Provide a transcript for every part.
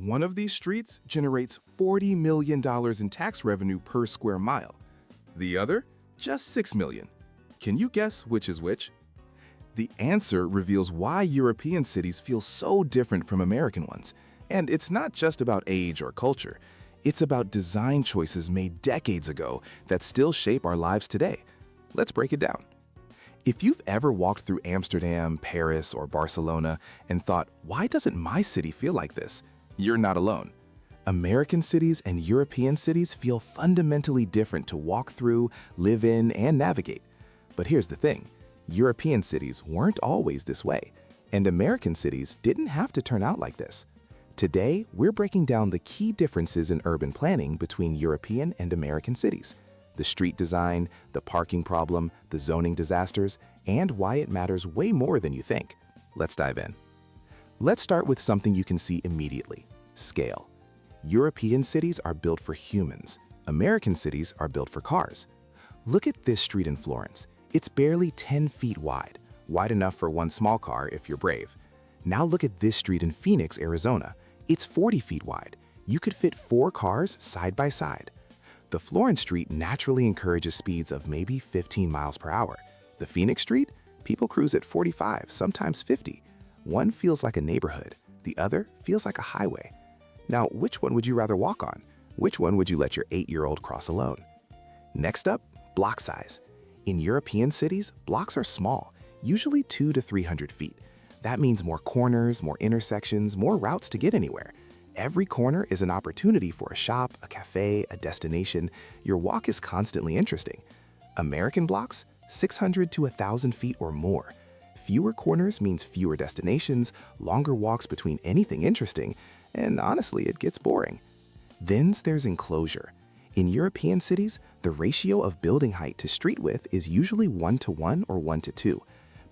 One of these streets generates $40 million in tax revenue per square mile. The other, just $6 million. Can you guess which is which? The answer reveals why European cities feel so different from American ones. And it's not just about age or culture. It's about design choices made decades ago that still shape our lives today. Let's break it down. If you've ever walked through Amsterdam, Paris, or Barcelona and thought, why doesn't my city feel like this? You're not alone. American cities and European cities feel fundamentally different to walk through, live in, and navigate. But here's the thing. European cities weren't always this way, and American cities didn't have to turn out like this. Today, we're breaking down the key differences in urban planning between European and American cities, the street design, the parking problem, the zoning disasters, and why it matters way more than you think. Let's dive in. Let's start with something you can see immediately: scale. European cities are built for humans. American cities are built for cars. Look at this street in Florence. It's barely 10 feet wide enough for one small car if you're brave. Now look at this street in Phoenix, Arizona. It's 40 feet wide. You could fit 4 cars side by side. The Florence street naturally encourages speeds of maybe 15 miles per hour. The Phoenix street? People cruise at 45, sometimes 50. One feels like a neighborhood. The other feels like a highway. Now, which one would you rather walk on? Which one would you let your 8-year-old cross alone? Next up, block size. In European cities, blocks are small, usually 200 to 300 feet. That means more corners, more intersections, more routes to get anywhere. Every corner is an opportunity for a shop, a cafe, a destination. Your walk is constantly interesting. American blocks, 600 to 1,000 feet or more. Fewer corners means fewer destinations, longer walks between anything interesting, and honestly, it gets boring. Then there's enclosure. In European cities, the ratio of building height to street width is usually 1:1 or 1:2.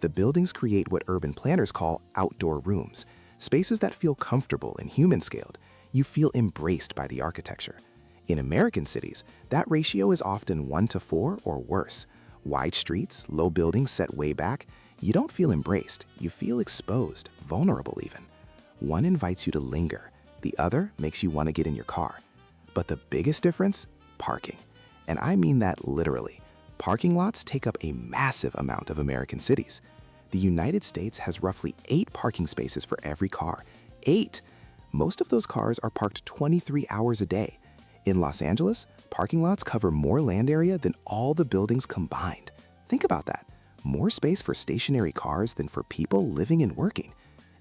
The buildings create what urban planners call outdoor rooms, spaces that feel comfortable and human-scaled. You feel embraced by the architecture. In American cities, that ratio is often 1:4 or worse. Wide streets, low buildings set way back. You don't feel embraced, you feel exposed, vulnerable even. One invites you to linger, the other makes you want to get in your car. But the biggest difference? Parking. And I mean that literally. Parking lots take up a massive amount of American cities. The United States has roughly 8 parking spaces for every car. 8! Most of those cars are parked 23 hours a day. In Los Angeles, parking lots cover more land area than all the buildings combined. Think about that. More space for stationary cars than for people living and working.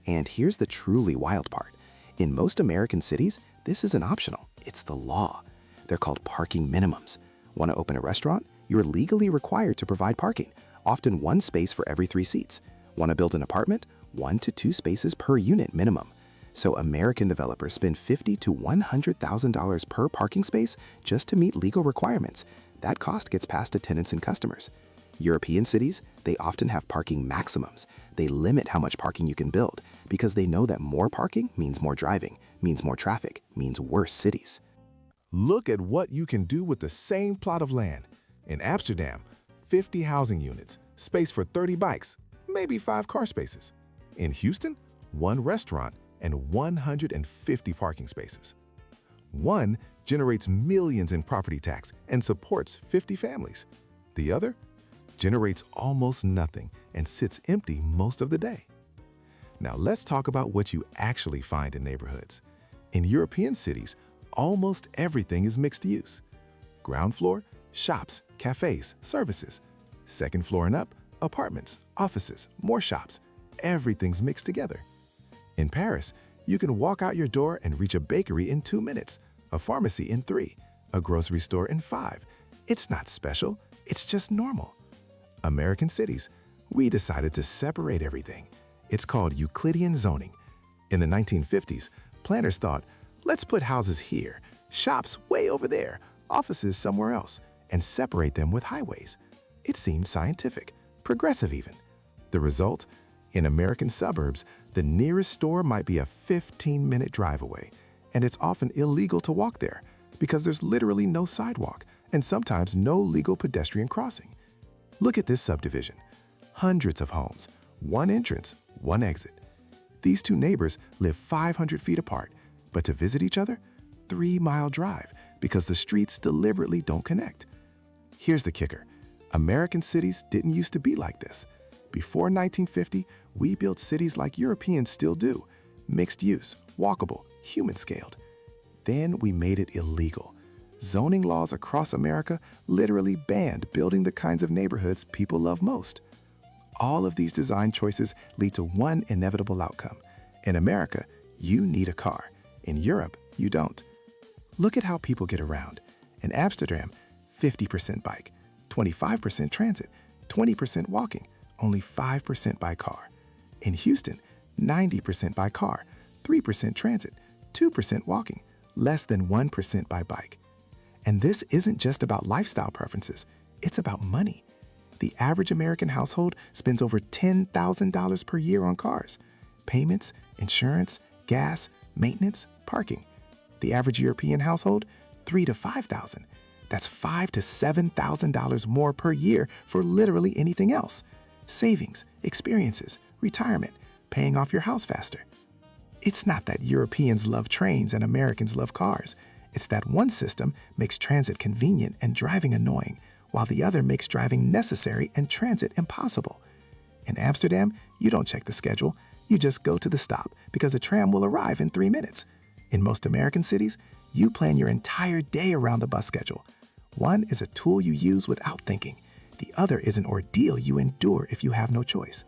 And here's the truly wild part. In most American cities, this isn't optional. It's the law. They're called parking minimums. Want to open a restaurant? You're legally required to provide parking, often 1 space for every 3 seats. Want to build an apartment? 1 to 2 spaces per unit minimum. So American developers spend $50,000 to $100,000 per parking space just to meet legal requirements. That cost gets passed to tenants and customers. European cities, they often have parking maximums. They limit how much parking you can build because they know that more parking means more driving, means more traffic, means worse cities. Look at what you can do with the same plot of land. In Amsterdam, 50 housing units, space for 30 bikes, maybe 5 car spaces. In Houston, 1 restaurant and 150 parking spaces. One generates millions in property tax and supports 50 families. The other generates almost nothing and sits empty most of the day. Now let's talk about what you actually find in neighborhoods. In European cities, almost everything is mixed use. Ground floor, shops, cafes, services. Second floor and up, apartments, offices, more shops. Everything's mixed together. In Paris, you can walk out your door and reach a bakery in 2 minutes, a pharmacy in 3, a grocery store in 5. It's not special, it's just normal. American cities, we decided to separate everything. It's called Euclidean zoning. In the 1950s, planners thought, let's put houses here, shops way over there, offices somewhere else, and separate them with highways. It seemed scientific, progressive even. The result? In American suburbs, the nearest store might be a 15-minute drive away, and it's often illegal to walk there because there's literally no sidewalk and sometimes no legal pedestrian crossing. Look at this subdivision. Hundreds of homes, 1 entrance, 1 exit. These 2 neighbors live 500 feet apart, But to visit each other, 3-mile drive because the streets deliberately don't connect. Here's the kicker. American cities didn't used to be like this. Before 1950, we built cities like Europeans still do, mixed use, walkable, human-scaled. Then we made it illegal. Zoning laws across America literally banned building the kinds of neighborhoods people love most. All of these design choices lead to one inevitable outcome. In America, you need a car. In Europe, you don't. Look at how people get around. In Amsterdam, 50% bike, 25% transit, 20% walking, only 5% by car. In Houston, 90% by car, 3% transit, 2% walking, less than 1% by bike. And this isn't just about lifestyle preferences, it's about money. The average American household spends over $10,000 per year on cars. Payments, insurance, gas, maintenance, parking. The average European household, $3,000 to $5,000. That's $5,000 to $7,000 more per year for literally anything else. Savings, experiences, retirement, paying off your house faster. It's not that Europeans love trains and Americans love cars. It's that one system makes transit convenient and driving annoying, while the other makes driving necessary and transit impossible. In Amsterdam, you don't check the schedule. You just go to the stop because a tram will arrive in 3 minutes. In most American cities, you plan your entire day around the bus schedule. One is a tool you use without thinking. The other is an ordeal you endure if you have no choice.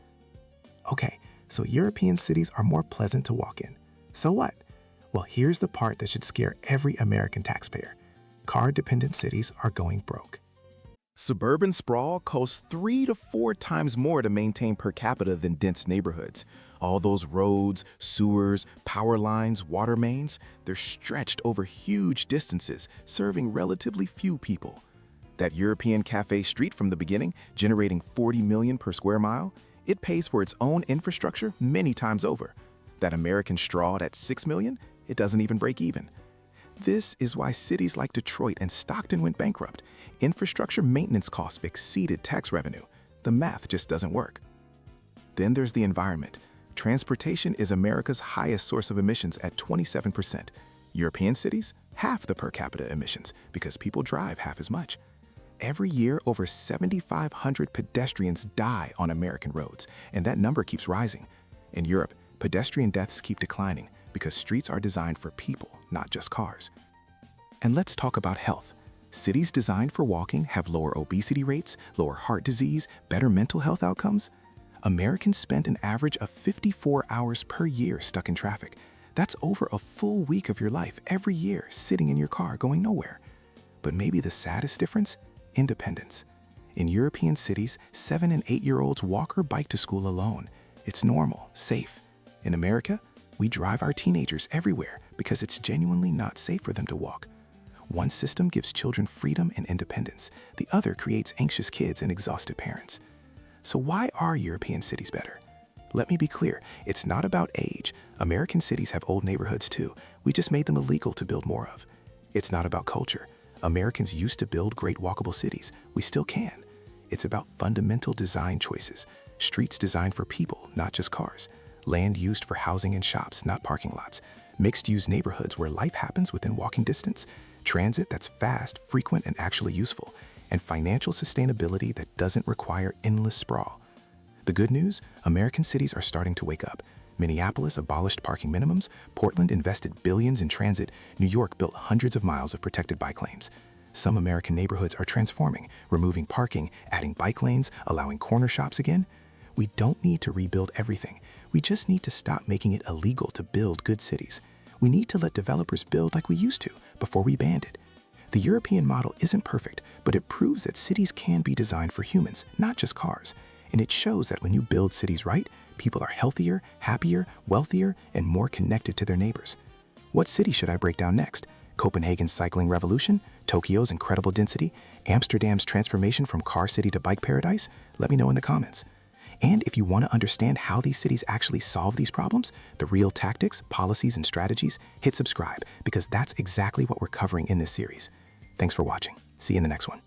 Okay, so European cities are more pleasant to walk in. So what? Well, here's the part that should scare every American taxpayer. Car-dependent cities are going broke. Suburban sprawl costs 3 to 4 times more to maintain per capita than dense neighborhoods. All those roads, sewers, power lines, water mains, they're stretched over huge distances, serving relatively few people. That European cafe street from the beginning, generating 40 million per square mile, it pays for its own infrastructure many times over. That American straw at 6 million, it doesn't even break even. This is why cities like Detroit and Stockton went bankrupt. Infrastructure maintenance costs exceeded tax revenue. The math just doesn't work. Then there's the environment. Transportation is America's highest source of emissions at 27%. European cities, half the per capita emissions because people drive half as much. Every year, over 7,500 pedestrians die on American roads, and that number keeps rising. In Europe, pedestrian deaths keep declining because streets are designed for people, not just cars. And let's talk about health. Cities designed for walking have lower obesity rates, lower heart disease, better mental health outcomes. Americans spend an average of 54 hours per year stuck in traffic. That's over a full week of your life every year sitting in your car going nowhere. But maybe the saddest difference? Independence. In European cities, 7- and 8-year-olds walk or bike to school alone. It's normal, safe. In America, we drive our teenagers everywhere because it's genuinely not safe for them to walk. One system gives children freedom and independence. The other creates anxious kids and exhausted parents. So why are European cities better? Let me be clear, it's not about age. American cities have old neighborhoods too. We just made them illegal to build more of. It's not about culture. Americans used to build great walkable cities. We still can. It's about fundamental design choices. Streets designed for people, not just cars. Land used for housing and shops, not parking lots. Mixed-use neighborhoods where life happens within walking distance. Transit that's fast, frequent, and actually useful. And financial sustainability that doesn't require endless sprawl. The good news? American cities are starting to wake up. Minneapolis abolished parking minimums, Portland invested billions in transit, New York built hundreds of miles of protected bike lanes. Some American neighborhoods are transforming, removing parking, adding bike lanes, allowing corner shops again. We don't need to rebuild everything. We just need to stop making it illegal to build good cities. We need to let developers build like we used to before we banned it. The European model isn't perfect, but it proves that cities can be designed for humans, not just cars. And it shows that when you build cities right, people are healthier, happier, wealthier, and more connected to their neighbors. What city should I break down next? Copenhagen's cycling revolution? Tokyo's incredible density? Amsterdam's transformation from car city to bike paradise? Let me know in the comments. And if you want to understand how these cities actually solve these problems, the real tactics, policies, and strategies, hit subscribe because that's exactly what we're covering in this series. Thanks for watching. See you in the next one.